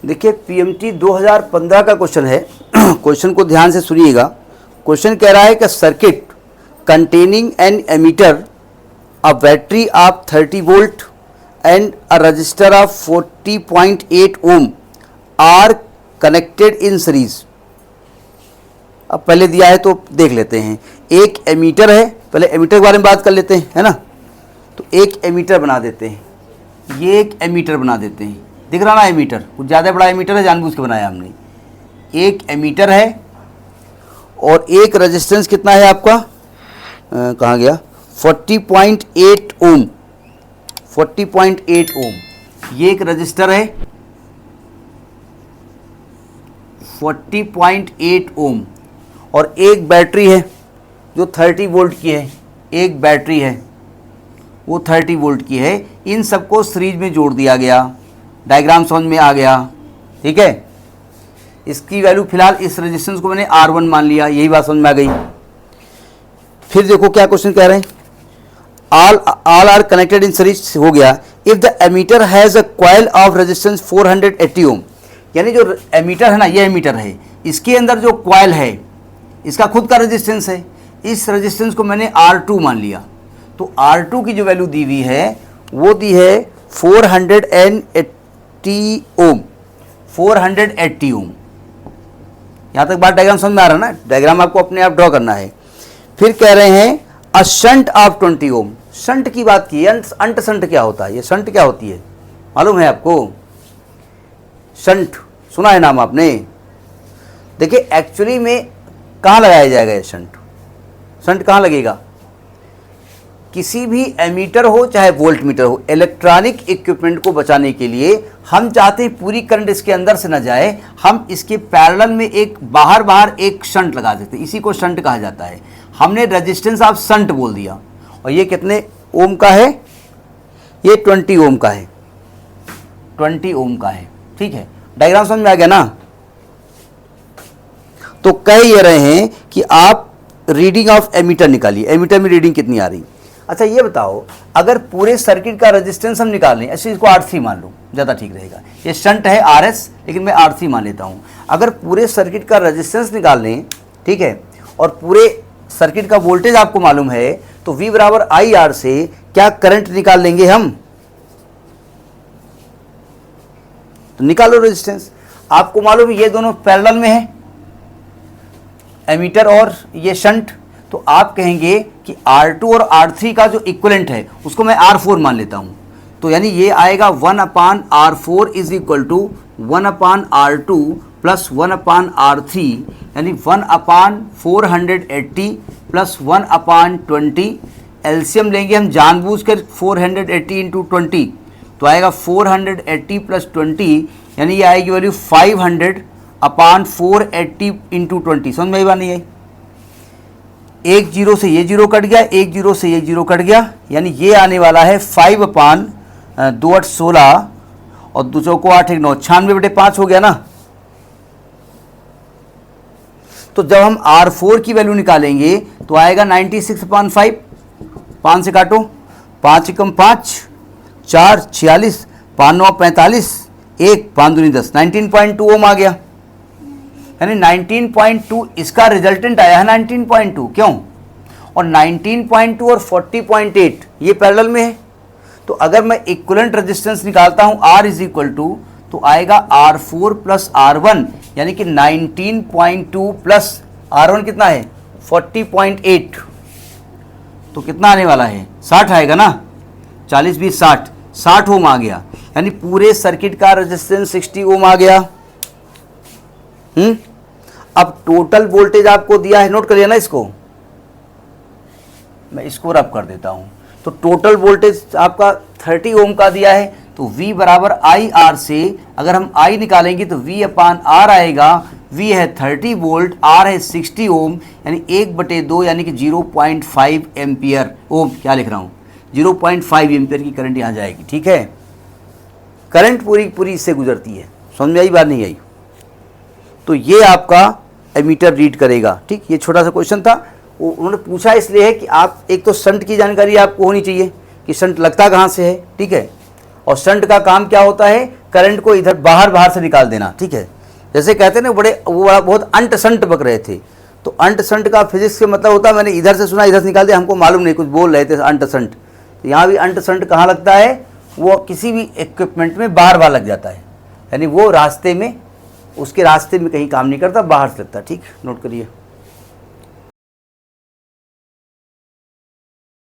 देखिए पीएमटी 2015 का क्वेश्चन है। क्वेश्चन को ध्यान से सुनिएगा। क्वेश्चन कह रहा है कि circuit containing an ammeter, a battery of 30 volt and a resistor of 40.8 ohm are connected in series. अब पहले दिया है तो देख लेते हैं। एक एमीटर है, पहले एमीटर के बारे में बात कर लेते हैं, है ना। तो एक एमीटर बना देते हैं, ये एक एमीटर बना देते हैं। दिख रहा ना एमीटर, कुछ ज़्यादा बड़ा एमीटर है, जानबूझ के बनाया हमने। एक एमीटर है और एक रेजिस्टेंस कितना है आपका, कहाँ गया, 40.8 ओम, 40.8 ओम। ये एक रजिस्टर है 40.8 ओम, और एक बैटरी है जो 30 वोल्ट की है। एक बैटरी है वो 30 वोल्ट की है। इन सबको सीरीज में जोड़ दिया गया। डायग्राम समझ में आ गया, ठीक है। इसकी वैल्यू फिलहाल इस रेजिस्टेंस को मैंने R1 मान लिया, यही बात समझ में आ गई। फिर देखो क्या क्वेश्चन कह रहे हैं, all are connected in series हो गया। If the ammeter has a coil of resistance 480 ohm, यानी जो एमीटर है ना, ये एमीटर है, इसके अंदर जो कॉइल है इसका खुद का रेजिस्टेंस है। इस रेजिस्टेंस को मैंने R2 मान लिया। तो R2 की जो वैल्यू दी हुई है वो दी है 480 ओम, 480 ओम। यहाँ तक बात डायग्राम समझ में आ रहा है ना। डायग्राम आपको अपने आप ड्रॉ करना है। फिर कह रहे हैं अ शंट ऑफ 20 ओम। शंट की बात की है। अंट शंट क्या होता है, ये शंट क्या होती है मालूम है आपको? शंट सुना है नाम आपने? देखिए एक्चुअली में कहाँ लगाया जाएगा ये शंट? शंट कहाँ लगेगा? किसी भी एमीटर हो चाहे वोल्ट मीटर हो, इलेक्ट्रॉनिक इक्विपमेंट को बचाने के लिए हम चाहते हैं पूरी करंट इसके अंदर से न जाए, हम इसके पैरेलल में एक बाहर एक शंट लगा देते हैं। इसी को शंट कहा जाता है। हमने रेजिस्टेंस ऑफ शंट बोल दिया। और ये कितने ओम का है? ये 20 ओम का है, 20 ओम का है, ठीक है। डायग्राम समझ में आ गया ना। तो कह ये रहे हैं कि आप रीडिंग ऑफ एमीटर निकालिए। एमीटर में रीडिंग कितनी आ रही? अच्छा ये बताओ, अगर पूरे सर्किट का रेजिस्टेंस हम निकाल लें, ऐसे इसको R3 मान लो, ज़्यादा ठीक रहेगा। ये शंट है RS, लेकिन मैं R3 मान लेता हूँ। अगर पूरे सर्किट का रेजिस्टेंस निकाल लें, ठीक है, और पूरे सर्किट का वोल्टेज आपको मालूम है, तो V बराबर IR से क्या करंट निकाल लेंगे हम? तो निकालो रेजिस्टेंस। आपको मालूम है ये दोनों पैरेलल में है, एमीटर और ये शंट। तो आप कहेंगे कि R2 और R3 का जो इक्विवेलेंट है उसको मैं R4 मान लेता हूं। तो यानी ये आएगा 1/R4 is equal to 1/R2 plus 1/R3, यानी 1/480 प्लस 1/20। एलसीएम लेंगे हम जानबूझकर 480 इंटू 20, तो आएगा 480 प्लस 20, यानी ये आएगी वैल्यू 500/480 इंटू 20। समझ में आई बात नहीं आई? एक जीरो से ये जीरो कट गया, एक जीरो से ये जीरो कट गया, यानी ये आने वाला है 5/2 8 16 और 2 चौको 8 1 9, 96/5 हो गया ना। तो जब हम R4 की वैल्यू निकालेंगे तो आएगा 96/5। 5 से काटो, 5 एकम 5, 4 46, 5 9 45, 1 5 दूनी 10, 19.2 ओम आ गया। यानी 19.2 इसका रिजल्टेंट आया है 19.2। क्यों? और 19.2 और 40.8 ये पैरेलल में है। तो अगर मैं इक्विवेलेंट रेजिस्टेंस निकालता हूं R इज इक्वल टू, तो आएगा R4 प्लस R1, यानी कि 19.2 प्लस R1 कितना है 40.8। तो कितना आने वाला है 60 आएगा ना। 40 20 60, 60 ओम आ गया। यानी पूरे सर्किट का रेजिस्टेंस 60 ओम आ गया। अब टोटल वोल्टेज आपको दिया है, नोट कर लिया ना इसको, मैं इसको रब कर देता हूं। तो टोटल वोल्टेज आपका 30 ओम का दिया है। तो V बराबर IR से अगर हम I निकालेंगे तो V/R आएगा। V है 30 वोल्ट, R है 60 ओम, यानी 1/2 यानी कि 0.5 एम्पियर। ओम क्या लिख रहा हूं, 0.5 एम्पियर की करंट यहां जाएगी, ठीक है। करंट पूरी इससे गुजरती है। समझ में आई बात नहीं आई? तो ये आपका एमीटर रीड करेगा, ठीक। ये छोटा सा क्वेश्चन था, उन्होंने पूछा इसलिए है कि आप एक तो शंट की जानकारी आपको होनी चाहिए कि शंट लगता कहाँ से है, ठीक है। और शंट का काम क्या होता है, करंट को इधर बाहर से निकाल देना, ठीक है। जैसे कहते हैं ना वो बहुत अंट संट बक रहे थे, तो अंट संट का फिजिक्स के मतलब होता है मैंने इधर से सुना इधर से निकाल दिया, हमको मालूम नहीं, कुछ बोल रहे थे अंट संट। तो यहाँ भी अंट संट कहाँ लगता है, वो किसी भी इक्विपमेंट में बाहर लग जाता है, यानी वो रास्ते में, उसके रास्ते में कहीं काम नहीं करता, बाहर से लगता है, ठीक, नोट करिए।